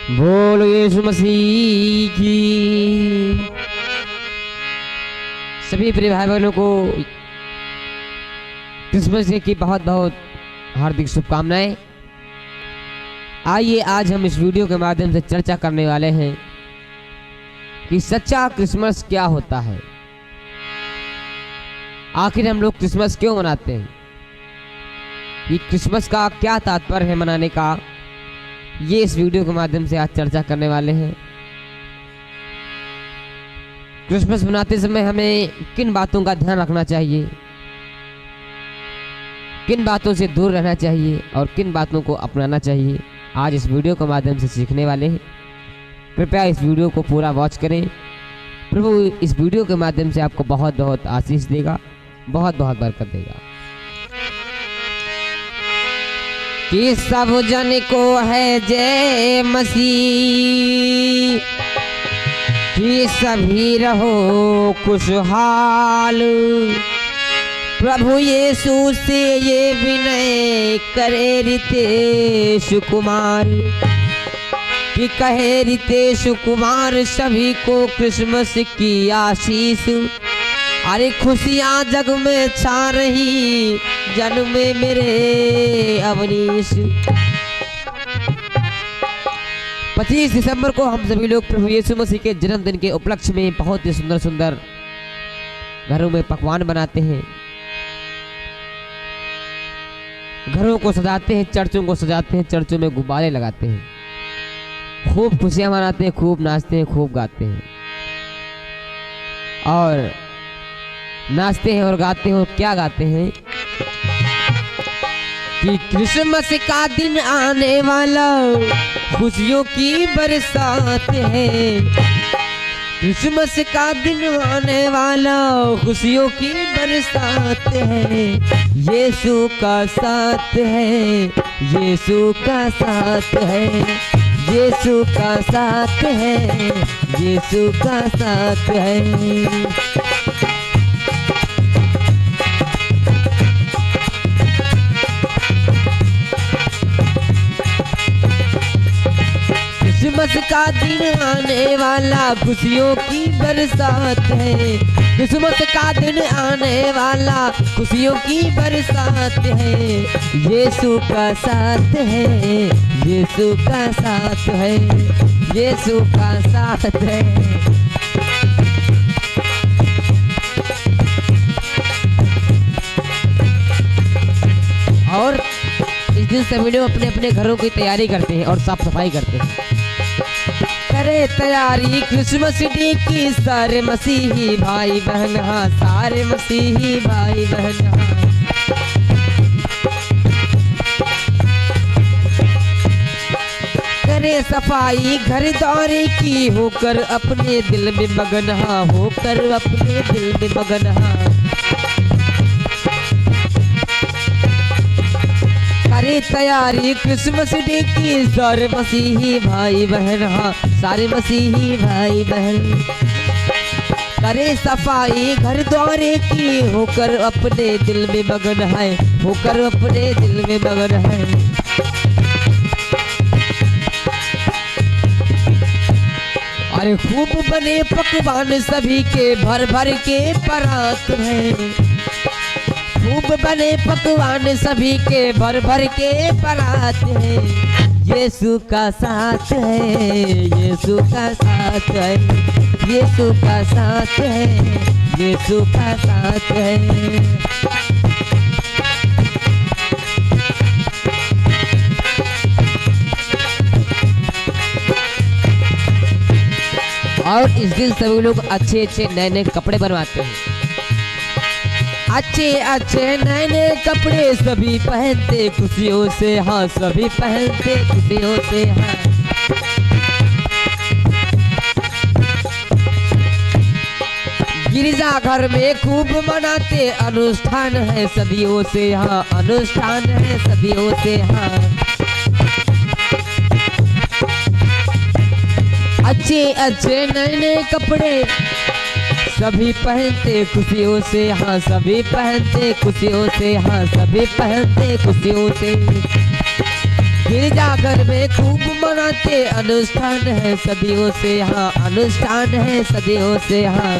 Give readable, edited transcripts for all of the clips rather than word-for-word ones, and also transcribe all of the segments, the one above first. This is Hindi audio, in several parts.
बोलो यीशु मसीह की। सभी प्रिय भाई बहनों को क्रिसमस डे की बहुत बहुत हार्दिक शुभकामनाएं। आइए आज हम इस वीडियो के माध्यम से चर्चा करने वाले हैं कि सच्चा क्रिसमस क्या होता है। आखिर हम लोग क्रिसमस क्यों मनाते हैं, ये क्रिसमस का क्या तात्पर्य है मनाने का, ये इस वीडियो के माध्यम से आज चर्चा करने वाले हैं। क्रिसमस मनाते समय हमें किन बातों का ध्यान रखना चाहिए, किन बातों से दूर रहना चाहिए और किन बातों को अपनाना चाहिए, आज इस वीडियो के माध्यम से सीखने वाले हैं। कृपया इस वीडियो को पूरा वॉच करें। प्रभु इस वीडियो के माध्यम से आपको बहुत बहुत आशीष देगा, बहुत बहुत बरकत देगा। कि सब जन को है जय मसीह, कि सभी रहो खुशहाल। प्रभु यीशु से ये विनय करे रितेश कुमार, कि कहे रितेश कुमार सभी को क्रिसमस की आशीष। अरे खुशियाँ जग में छा रही जन्म में मेरे अवनीश। 25 दिसंबर को हम सभी लोग प्रभु यीशु मसीह के जन्मदिन के उपलक्ष्य में बहुत ही सुंदर सुंदर घरों में पकवान बनाते हैं, घरों को सजाते हैं, चर्चों को सजाते हैं, चर्चों में गुब्बारे लगाते हैं, खूब खुशियां मनाते हैं, खूब नाचते हैं, खूब गाते हैं और नाचते हैं और गाते हैं। और क्या गाते हैं कि क्रिसमस का दिन आने वाला खुशियों की बरसात है। क्रिसमस का दिन आने वाला खुशियों की बरसात है। यीशु का साथ है, यीशु का साथ है, यीशु का साथ है, यीशु का साथ है। क्रिसमस का दिन आने वाला खुशियों की बरसात है। क्रिसमस का दिन आने वाला खुशियों की बरसात है। यीशु का साथ है, यीशु का साथ है, यीशु का साथ है। और इस दिन सभी लोग अपने अपने घरों की तैयारी करते हैं और साफ सफाई करते हैं। करे तैयारी क्रिसमस डे की सारे मसीही भाई बहन, हाँ सारे मसीही भाई बहन। करे सफाई घर द्वारे की होकर अपने दिल में मगन, हाँ होकर अपने दिल में मगन। हाँ करे तैयारी क्रिसमस डे की सारे मसीही भाई बहन, हाँ सारे मसीही भाई बहन। करे सफाई घर द्वारे की होकर अपने दिल में मगन है, होकर अपने दिल में मगन है। अरे खूब बने पकवान सभी के भर भर के परात है। खूब बने पकवान सभी के भर भर के परात है। यीशु का साथ है, यीशु का साथ है, यीशु का साथ है, यीशु का साथ है। और इस दिन सभी लोग अच्छे अच्छे नए नए कपड़े बनवाते हैं। अच्छे अच्छे नए नए कपड़े सभी पहनते खुशियों से, हाँ सभी पहनते खुशियों से। हाँ गिरजा घर में खूब मनाते अनुष्ठान है सदियों से, हाँ अनुष्ठान है सदियों से। हाँ अच्छे अच्छे नए नए कपड़े सभी पहनते खुशियों से, हाँ सभी पहनते खुशियों से, हाँ सभी पहनते खुशियों से। गिरजाघर में खूब मनाते बातें अनुष्ठान है सदियों से यहाँ, अनुष्ठान है सदियों से यहाँ।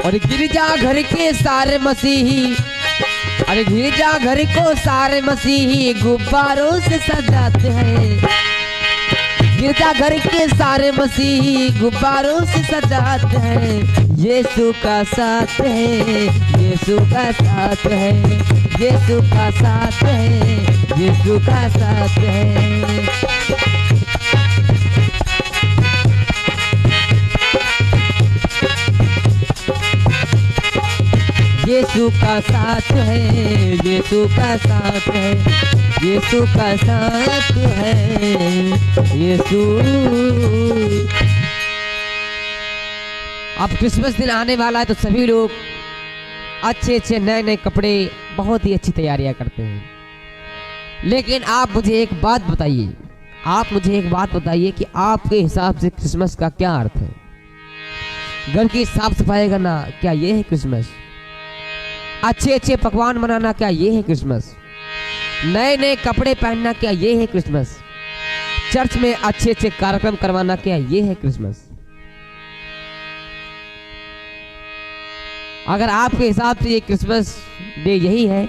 और गिरजा घर के सारे मसीही, अरे गिरजा घर को सारे मसीही गुब्बारों से सजाते हैं। गिरजा घर के सारे मसीही गुब्बारों से सजाते हैं। यीशु का साथ है, यीशु का साथ है, यीशु का साथ है, यीशु का साथ है। यीशु का साथ है, यीशु का साथ है, यीशु का साथ है, यीशु। अब क्रिसमस दिन आने वाला है तो सभी लोग अच्छे अच्छे नए नए कपड़े, बहुत ही अच्छी तैयारियां करते हैं। लेकिन आप मुझे एक बात बताइए, आप मुझे एक बात बताइए कि आपके हिसाब से क्रिसमस का क्या अर्थ है? घर की साफ सफाई करना, क्या ये है क्रिसमस? अच्छे अच्छे पकवान बनाना, क्या ये है क्रिसमस? नए नए कपड़े पहनना, क्या ये है क्रिसमस? चर्च में अच्छे अच्छे कार्यक्रम करवाना, क्या ये है क्रिसमस? अगर आपके हिसाब से ये क्रिसमस डे यही है,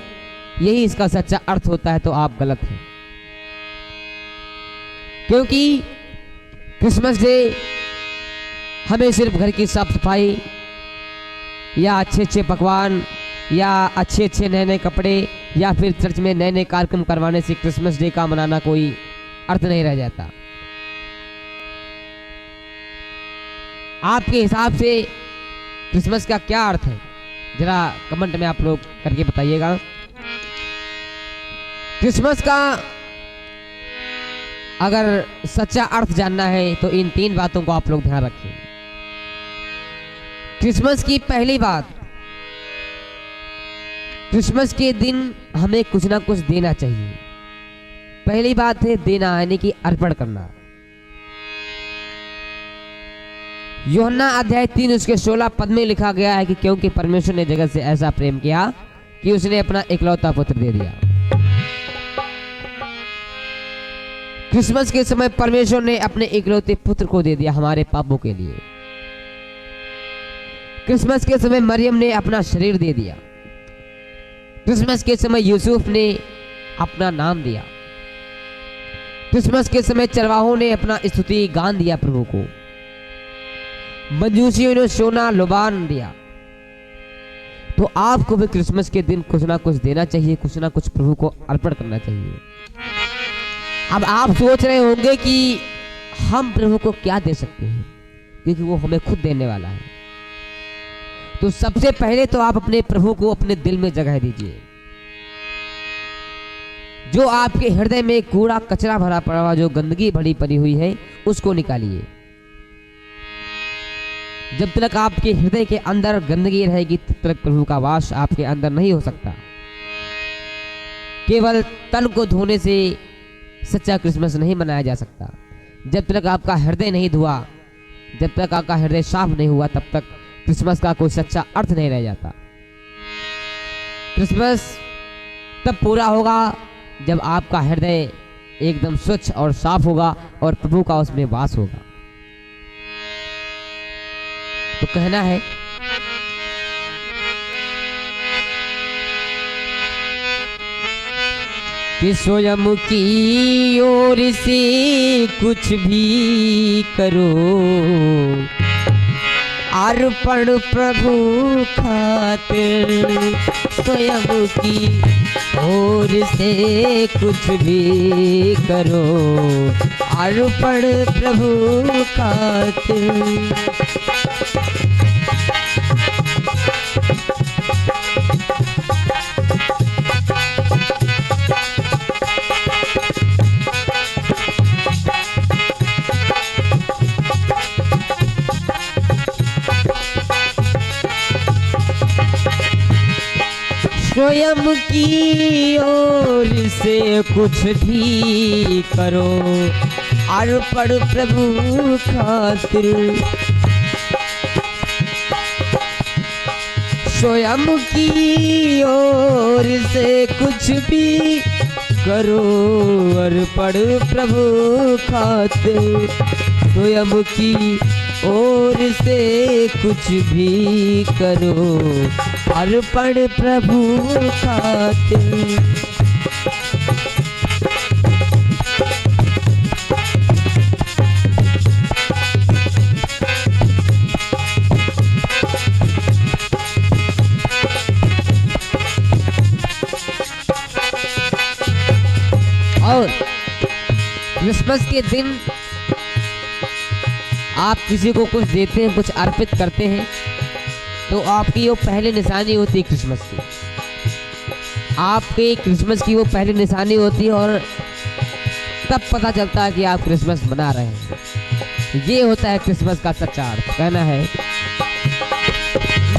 यही इसका सच्चा अर्थ होता है, तो आप गलत हैं। क्योंकि क्रिसमस डे हमें सिर्फ घर की साफ सफाई या अच्छे अच्छे पकवान या अच्छे अच्छे नए नए कपड़े या फिर चर्च में नए नए कार्यक्रम करवाने से क्रिसमस डे का मनाना कोई अर्थ नहीं रह जाता। आपके हिसाब से क्रिसमस का क्या अर्थ है? जरा कमेंट में आप लोग करके बताइएगा। क्रिसमस का अगर सच्चा अर्थ जानना है तो इन 3 बातों को आप लोग ध्यान रखें। क्रिसमस की पहली बात, क्रिसमस के दिन हमें कुछ ना कुछ देना चाहिए। पहली बात है देना, यानी कि अर्पण करना। यूहन्ना अध्याय 3 उसके 16 पद में लिखा गया है कि क्योंकि परमेश्वर ने जगत से ऐसा प्रेम किया कि उसने अपना इकलौता पुत्र दे दिया। क्रिसमस के समय परमेश्वर ने अपने इकलौते पुत्र को दे दिया हमारे पापों के लिए। क्रिसमस के समय मरियम ने अपना शरीर दे दिया। क्रिसमस के समय यूसुफ ने अपना नाम दिया। क्रिसमस के समय चरवाहों ने अपना स्तुति गान दिया प्रभु को। मंजूसियों ने सोना लुबान दिया। तो आपको भी क्रिसमस के दिन कुछ ना कुछ देना चाहिए, कुछ ना कुछ प्रभु को अर्पण करना चाहिए। अब आप सोच रहे होंगे कि हम प्रभु को क्या दे सकते हैं, क्योंकि वो हमें खुद देने वाला है। तो सबसे पहले तो आप अपने प्रभु को अपने दिल में जगह दीजिए। जो आपके हृदय में कूड़ा कचरा भरा पड़ा हुआ, जो गंदगी भरी पड़ी हुई है, उसको निकालिए। जब तक आपके हृदय के अंदर गंदगी रहेगी तब तक प्रभु का वास आपके अंदर नहीं हो सकता। केवल तन को धोने से सच्चा क्रिसमस नहीं मनाया जा सकता। जब तक आपका हृदय नहीं धुआ, जब तक आपका हृदय साफ नहीं हुआ, तब तक क्रिसमस का कोई सच्चा अर्थ नहीं रह जाता। क्रिसमस तब पूरा होगा जब आपका हृदय एकदम स्वच्छ और साफ होगा और प्रभु का उसमें वास होगा। तो कहना है कि स्वयं की ओर से कुछ भी करो, अर्पण प्रभु खातिर। स्वयं की ओर से कुछ भी करो, अर्पण प्रभु खातिर। स्वयं की ओर से कुछ भी करो, अर्पण प्रभु खातिर। स्वयं की ओर से कुछ भी करो अर्पण प्रभु खातिर। स्वयं की ओर से कुछ भी करो अर्पण प्रभु खातिर। और क्रिसमस के दिन आप किसी को कुछ देते हैं, कुछ अर्पित करते हैं, तो आपकी वो पहली निशानी होती है क्रिसमस की। आपके क्रिसमस की वो पहली निशानी होती है और तब पता चलता है कि आप क्रिसमस मना रहे हैं। ये होता है क्रिसमस का सच्चा अर्थ। कहना है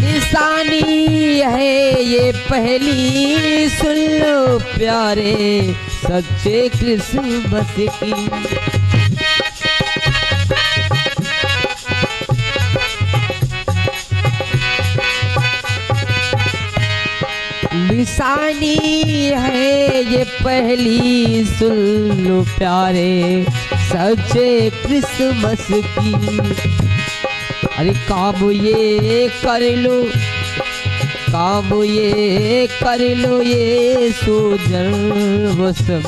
निशानी है ये पहली, सुन लो प्यारे सच्चे क्रिसमस की। निशानी है ये पहली, सुन लो प्यारे सच्चे क्रिसमस की। अरे काम ये कर लो, काम ये कर लो, ये सूजन वो सब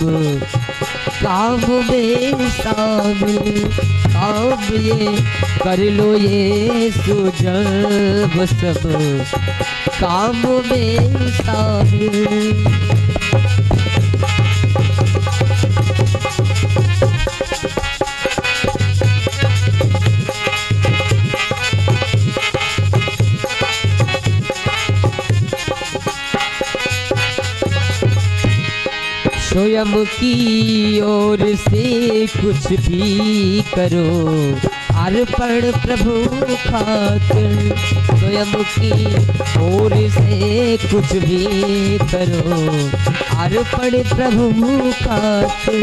काम में शामिल। काम ये कर लो, ये सूजन वो सब काम में शामिल। स्वयं की ओर से कुछ भी करो अर्पण प्रभु खातिर। स्वयं की ओर से कुछ भी करो अर्पण प्रभु खातिर।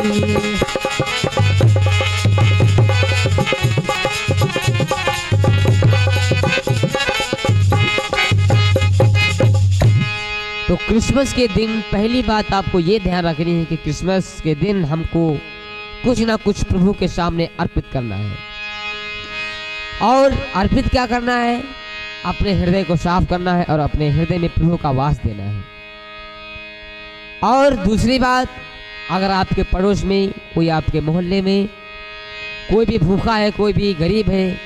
तो क्रिसमस के दिन पहली बात आपको ये ध्यान रखनी है कि क्रिसमस के दिन हमको कुछ ना कुछ प्रभु के सामने अर्पित करना है। और अर्पित क्या करना है? अपने हृदय को साफ करना है और अपने हृदय में प्रभु का वास देना है। और दूसरी बात, अगर आपके पड़ोस में कोई, आपके मोहल्ले में कोई भी भूखा है, कोई भी गरीब है,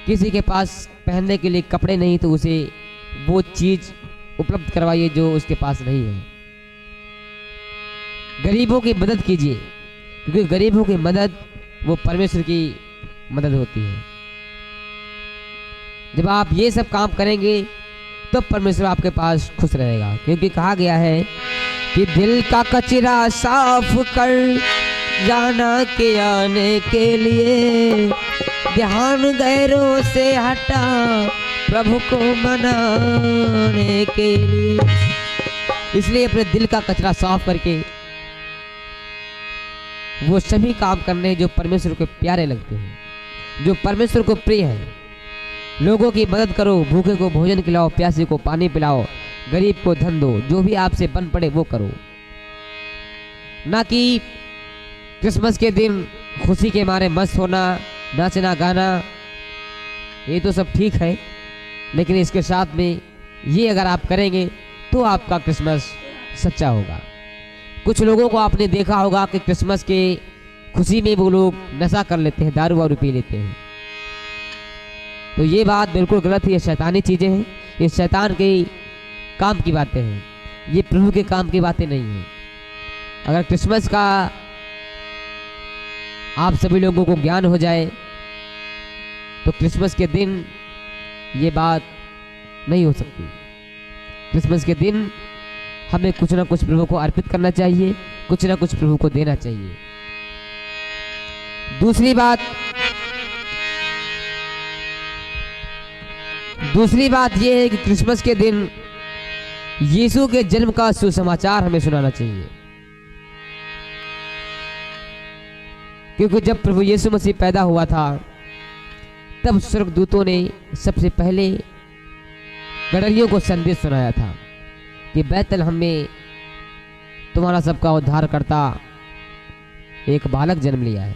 किसी के पास पहनने के लिए कपड़े नहीं, तो उसे वो चीज उपलब्ध करवाइए जो उसके पास नहीं है। गरीबों की मदद कीजिए, क्योंकि गरीबों की मदद वो परमेश्वर की मदद होती है। जब आप ये सब काम करेंगे तो परमेश्वर आपके पास खुश रहेगा, क्योंकि कहा गया है कि दिल का कचरा साफ कर जाना के आने के लिए, ध्यान गैरों से हटा प्रभु को मनाने के लिए। इसलिए अपने दिल का कचरा साफ करके वो सभी काम करने जो परमेश्वर को प्यारे लगते हैं, जो परमेश्वर को प्रिय है। लोगों की मदद करो, भूखे को भोजन खिलाओ, प्यासे को पानी पिलाओ, गरीब को धन दो, जो भी आपसे बन पड़े वो करो। ना कि क्रिसमस के दिन खुशी के मारे मस्त होना, नाचना गाना, ये तो सब ठीक है, लेकिन इसके साथ में ये अगर आप करेंगे तो आपका क्रिसमस सच्चा होगा। कुछ लोगों को आपने देखा होगा कि क्रिसमस के खुशी में वो लोग नशा कर लेते हैं, दारू वारू पी लेते हैं। तो ये बात बिल्कुल गलत है, ये शैतानी चीज़ें हैं, ये शैतान के काम की बातें हैं, ये प्रभु के काम की बातें नहीं हैं। अगर क्रिसमस का आप सभी लोगों को ज्ञान हो जाए तो क्रिसमस के दिन ये बात नहीं हो सकती। क्रिसमस के दिन हमें कुछ ना कुछ प्रभु को अर्पित करना चाहिए, कुछ ना कुछ प्रभु को देना चाहिए। दूसरी बात यह है कि क्रिसमस के दिन यीशु के जन्म का सुसमाचार हमें सुनाना चाहिए, क्योंकि जब प्रभु यीशु मसीह पैदा हुआ था तब स्वर्गदूतों ने सबसे पहले गडरियों को संदेश सुनाया था कि बैतलहम में तुम्हारा सबका उद्धार करता एक बालक जन्म लिया है।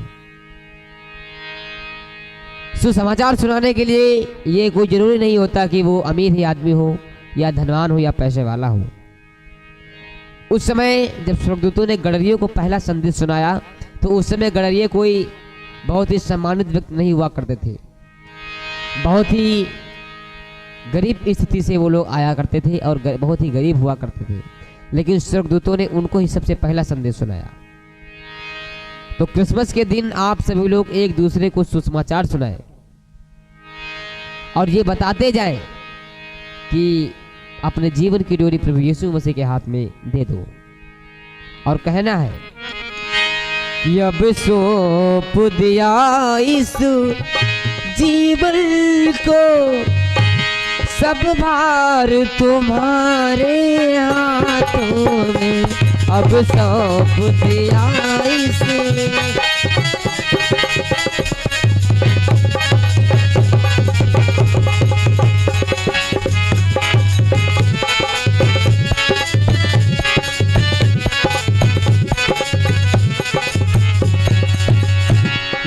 सुसमाचार सुनाने के लिए ये कोई जरूरी नहीं होता कि वो अमीर ही आदमी हो या धनवान हो या पैसे वाला हो। उस समय जब स्वर्गदूतों ने गडरियों को पहला संदेश सुनाया तो उस समय गडरिये कोई बहुत ही सम्मानित व्यक्ति नहीं हुआ करते थे। बहुत ही गरीब स्थिति से वो लोग आया करते थे और बहुत ही गरीब हुआ करते थे, लेकिन स्वर्गदूतों ने उनको ही सबसे पहला संदेश सुनाया। तो क्रिसमस के दिन आप सभी लोग एक दूसरे को सुसमाचार सुनाएं और ये बताते जाएं कि अपने जीवन की डोरी प्रभु यीशु मसीह के हाथ में दे दो और कहना है कि अब सौंप दिया इस जीवन को, सब भार तुम्हारे हाथों में, अब सौंप दिया इसे।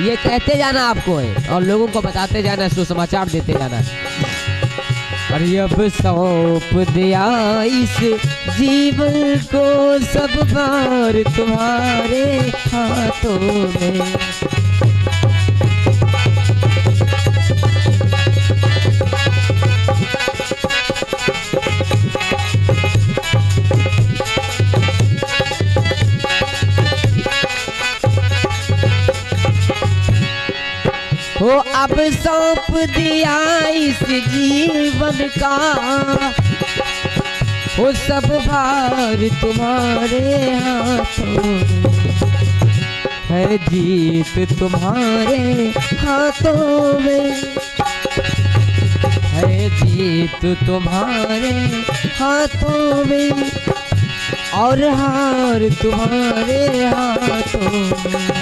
ये कहते जाना आपको है और लोगों को बताते जाना, सुसमाचार देते जाना। और अब सौंप दिया इस जीवन को, सब भार तुम्हारे हाथों में। हो अब सौंप दिया इस जीवन का, हो सब भार तुम्हारे हाथों में, है जीत तुम्हारे हाथों में, है जीत तुम्हारे हाथों में, और हार तुम्हारे हाथों में।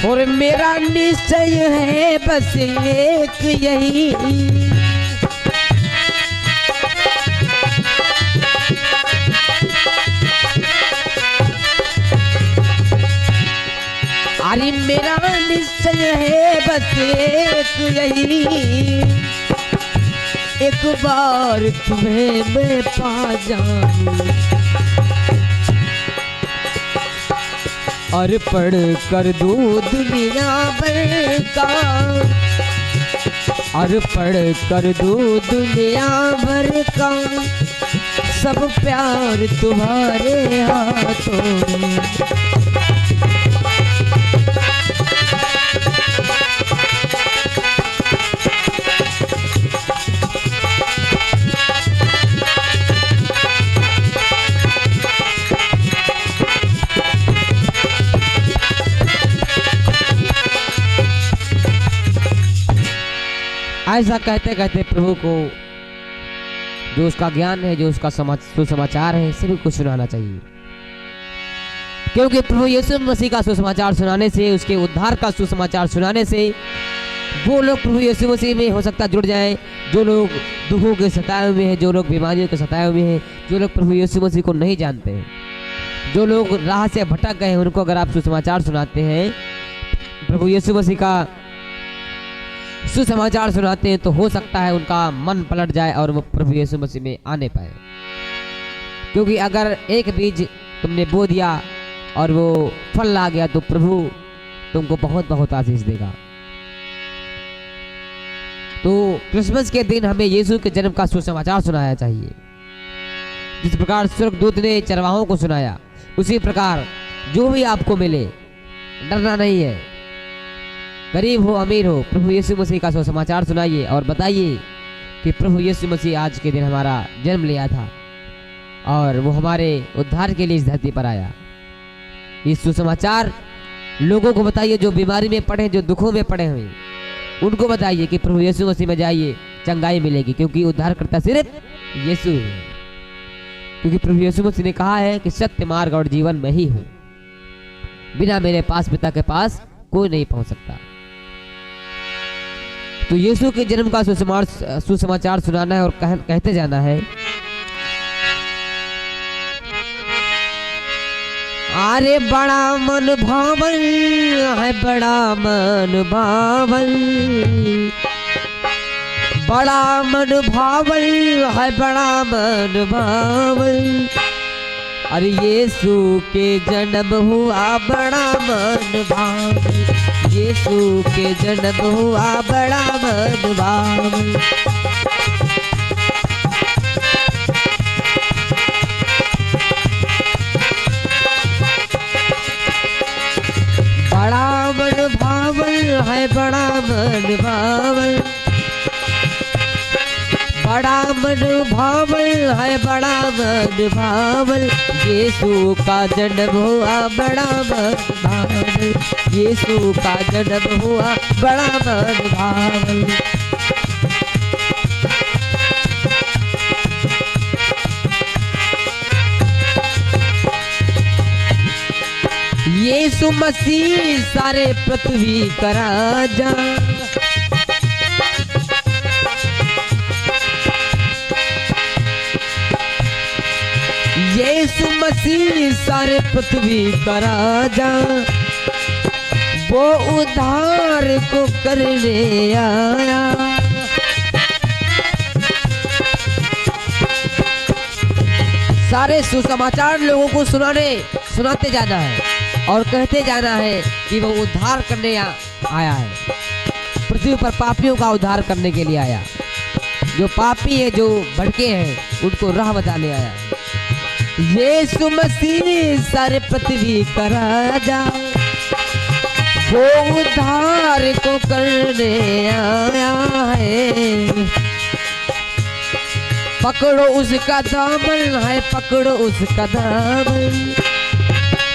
और मेरा निश्चय है बस एक यही, अरे मेरा निश्चय है बस एक यही, एक बार तुम्हें मैं पा जाऊं, और पढ़ कर दूं दुनिया भर का, और पढ़ कर दूं दुनिया भर का, सब प्यार तुम्हारे हाथों में। ऐसा कहते कहते प्रभु को जो उसका ज्ञान है, जो उसका सुसमाचार है, सभी को सुनाना चाहिए। क्योंकि प्रभु यीशु मसीह का सुसमाचार सुनाने से, उसके उद्धार का सुसमाचार सुनाने से वो लोग प्रभु यीशु मसीह में हो सकता जुड़ जाएं, जो लोग दुखों के सताए हुए हैं, जो लोग बीमारियों के सताए हुए हैं, जो लोग प्रभु यीशु मसीह को नहीं जानते हैं, जो लोग राह से भटक गए हैं, उनको अगर आप सुसमाचार सुनाते हैं, प्रभु यीशु मसीह का सुसमाचार सुनाते हैं, तो हो सकता है उनका मन पलट जाए और वो प्रभु यीशु मसीह में आने पाए। क्योंकि अगर एक बीज तुमने बो दिया और वो फल ला गया तो प्रभु तुमको बहुत बहुत आशीष देगा। तो क्रिसमस के दिन हमें यीशु के जन्म का सुसमाचार सुनाया चाहिए। जिस प्रकार स्वर्गदूत ने चरवाहों को सुनाया, उसी प्रकार जो भी आपको मिले डरना नहीं है। गरीब हो अमीर हो, प्रभु यीशु मसीह का सुसमाचार सुनाइए और बताइए कि प्रभु यीशु मसीह आज के दिन हमारा जन्म लिया था और वो हमारे उद्धार के लिए इस धरती पर आया। इस सुसमाचार लोगों को बताइए, जो बीमारी में पड़े, जो दुखों में पड़े हुए, उनको बताइए कि प्रभु यीशु मसीह में जाइए, चंगाई मिलेगी, क्योंकि उद्धारकर्ता सिर्फ यीशु है। क्योंकि प्रभु यीशु मसीह ने कहा है कि सत्य, मार्ग और जीवन मैं ही हूं, बिना मेरे पास पिता के पास कोई नहीं पहुंच सकता। तो यीशु के जन्म का सुसमाचार सुनाना है और कहते जाना है, अरे बड़ा मन भावन है, बड़ा मन भावन, बड़ा मन भावन है, बड़ा मन भावन, अरे यीशु के जन्म हुआ बड़ा मन भावन, यीशु के जन्म हुआ बड़ा मन भावन। बड़ा मन भावन है, बड़ा मन भावन, बड़ा मन भावन है, बड़ा मन भावन, यीशु का जन्म हुआ बड़ा मन भावन, यीशु का जन्म हुआ बड़ा मन भावन। यीशु मसीह सारे पृथ्वी का राजा, यीशु मसीह सारे पृथ्वी का राजा, वो उद्धार को करने आया। सारे सुसमाचार लोगों को सुनाते जाना है और कहते जाना है कि वो उद्धार करने आया है, पृथ्वी पर पापियों का उद्धार करने के लिए आया। जो पापी है, जो भटके हैं, उनको राह बताने आया है। यीशु मसीह सारे पृथ्वी का राजा, वो उद्धार को करने आया है। पकड़ो उसका दामन है, पकड़ो उसका दामन,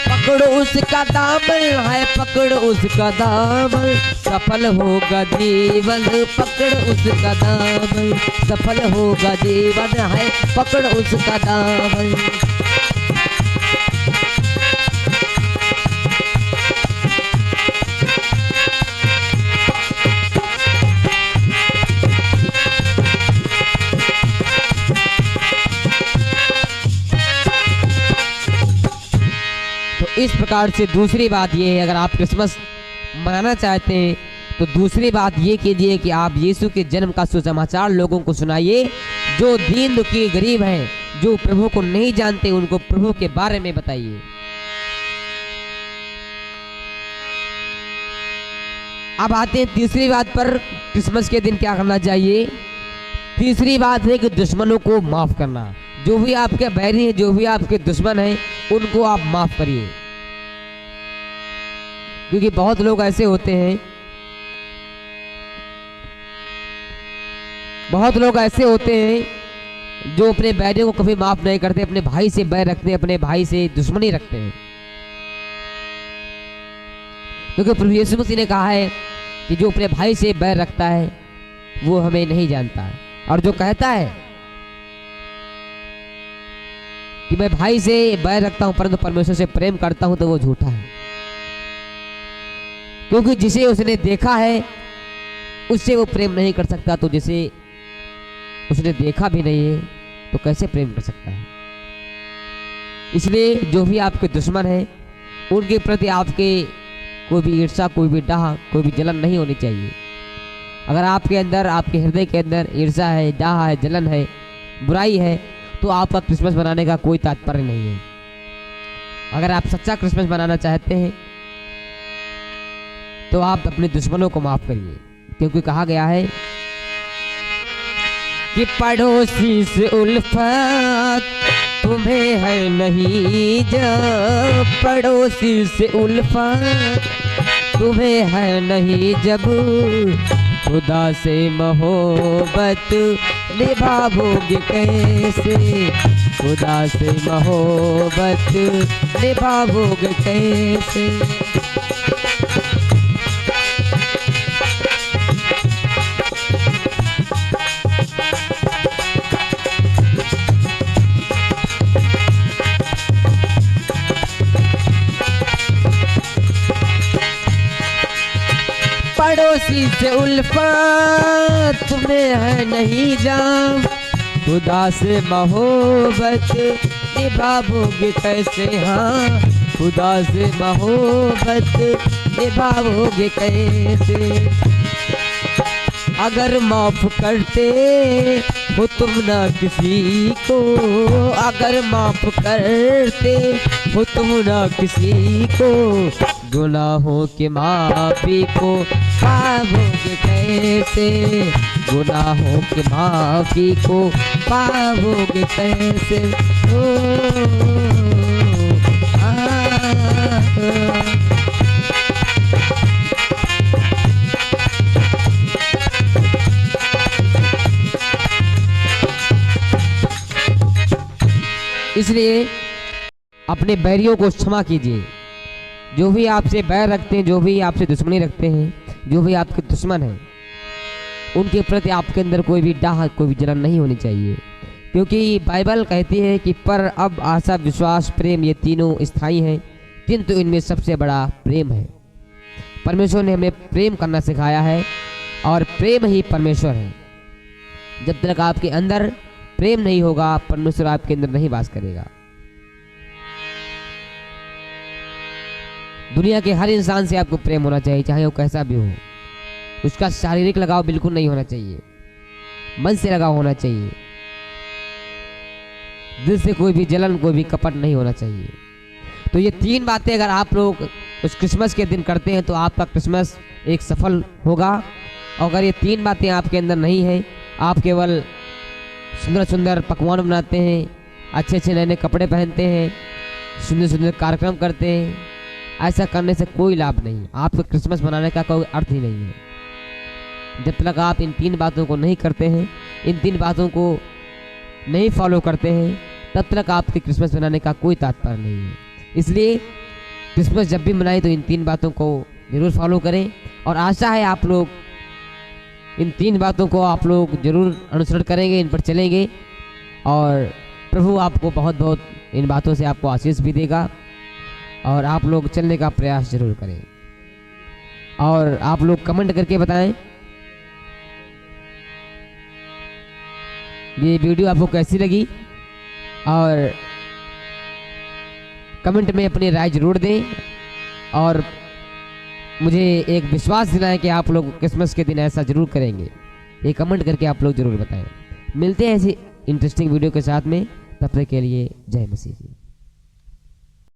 पकड़ो उसका दामन है, पकड़ो उसका दामन, सफल होगा जीवन, पकड़ो उसका दामन, सफल होगा जीवन है, पकड़ो उसका दामन। इस प्रकार से दूसरी बात ये है, अगर आप क्रिसमस मनाना चाहते हैं तो दूसरी बात ये कीजिए कि आप यीशु के जन्म का सुसमाचार लोगों को सुनाइए। जो दीन दुखी गरीब हैं, जो प्रभु को नहीं जानते, उनको प्रभु के बारे में बताइए। अब आते हैं तीसरी बात पर, क्रिसमस के दिन क्या करना चाहिए। तीसरी बात है कि दुश्मनों को माफ करना। जो भी आपके बैरी हैं, जो भी आपके दुश्मन हैं, उनको आप माफ करिए। क्योंकि बहुत लोग ऐसे होते हैं, बहुत लोग ऐसे होते हैं जो अपने बैरियों को कभी माफ नहीं करते, अपने भाई से बैर रखते हैं, अपने भाई से दुश्मनी रखते हैं। क्योंकि प्रभु यीशु मसीह ने कहा है कि जो अपने भाई से बैर रखता है वो हमें नहीं जानता है, और जो कहता है कि मैं भाई से बैर रखता हूं परंतु परमेश्वर से प्रेम करता हूं, तो वो झूठा है। क्योंकि जिसे उसने देखा है उससे वो प्रेम नहीं कर सकता, तो जिसे उसने देखा भी नहीं है तो कैसे प्रेम कर सकता है। इसलिए जो भी आपके दुश्मन हैं, उनके प्रति आपके कोई भी ईर्ष्या, कोई भी डाह, कोई भी जलन नहीं होनी चाहिए। अगर आपके अंदर, आपके हृदय के अंदर ईर्ष्या है, डाह है, जलन है, बुराई है, तो आपका क्रिसमस मनाने का कोई तात्पर्य नहीं है। अगर आप सच्चा क्रिसमस मनाना चाहते हैं तो आप अपने दुश्मनों को माफ करिए। क्योंकि कहा गया है कि पड़ोसी से उल्फत तुम्हें है नहीं, जब पड़ोसी से उल्फत तुम्हें है नहीं, जब खुदा से मोहब्बत निभाओगे कैसे, खुदा से मोहब्बत निभाओगे कैसे। पड़ोसी से उल्फत तुम्हें है नहीं जाम, खुदा से मोहब्बत निभाओगे कैसे, हाँ खुदा से मोहब्बत निभाओगे कैसे। अगर माफ करते हो तुम ना किसी को, अगर माफ करते हो तुम ना किसी को, गुनाहों के माफी को पाओगे कैसे, गुनाहों के माफी को पाओगे कैसे। इसलिए अपने बैरियों को क्षमा कीजिए। जो भी आपसे बैर रखते हैं, जो भी आपसे दुश्मनी रखते हैं, जो भी आपके दुश्मन हैं, उनके प्रति आपके अंदर कोई भी डाह, कोई भी जलन नहीं होनी चाहिए। क्योंकि बाइबल कहती है कि पर अब आशा विश्वास प्रेम ये तीनों स्थायी हैं, किंतु इनमें सबसे बड़ा प्रेम है। परमेश्वर ने हमें प्रेम करना सिखाया है और प्रेम ही परमेश्वर है। जब तक आपके अंदर प्रेम नहीं होगा, परमेश्वर आपके अंदर नहीं वास करेगा। दुनिया के हर इंसान से आपको प्रेम होना चाहिए, चाहे वो कैसा भी हो। उसका शारीरिक लगाव बिल्कुल नहीं होना चाहिए, मन से लगाव होना चाहिए। दिल से कोई भी जलन, कोई भी कपट नहीं होना चाहिए। तो ये तीन बातें अगर आप लोग उस क्रिसमस के दिन करते हैं तो आपका क्रिसमस एक सफल होगा। और अगर ये तीन बातें आपके अंदर नहीं है, आप केवल सुंदर सुंदर पकवान बनाते हैं, अच्छे अच्छे नए नए कपड़े पहनते हैं, सुंदर सुंदर कार्यक्रम करते हैं, ऐसा करने से कोई लाभ नहीं। आपको क्रिसमस मनाने का कोई अर्थ ही नहीं है। जब तक आप इन तीन बातों को नहीं करते हैं, इन तीन बातों को नहीं फॉलो करते हैं, तब तक आपके क्रिसमस मनाने का कोई तात्पर्य नहीं है। इसलिए क्रिसमस जब भी मनाएं तो इन तीन बातों को जरूर फॉलो करें। और आशा है आप लोग इन तीन बातों को आप लोग जरूर अनुसरण करेंगे, इन पर चलेंगे, और प्रभु आपको बहुत बहुत इन बातों से आपको आशीष भी देगा। और आप लोग चलने का प्रयास जरूर करें। और आप लोग कमेंट करके बताएं ये वीडियो आपको कैसी लगी, और कमेंट में अपनी राय जरूर दें। और मुझे एक विश्वास दिलाएं कि आप लोग क्रिसमस के दिन ऐसा जरूर करेंगे। ये कमेंट करके आप लोग जरूर बताएं। मिलते हैं ऐसी इंटरेस्टिंग वीडियो के साथ में, तब तक के लिए जय मसीह।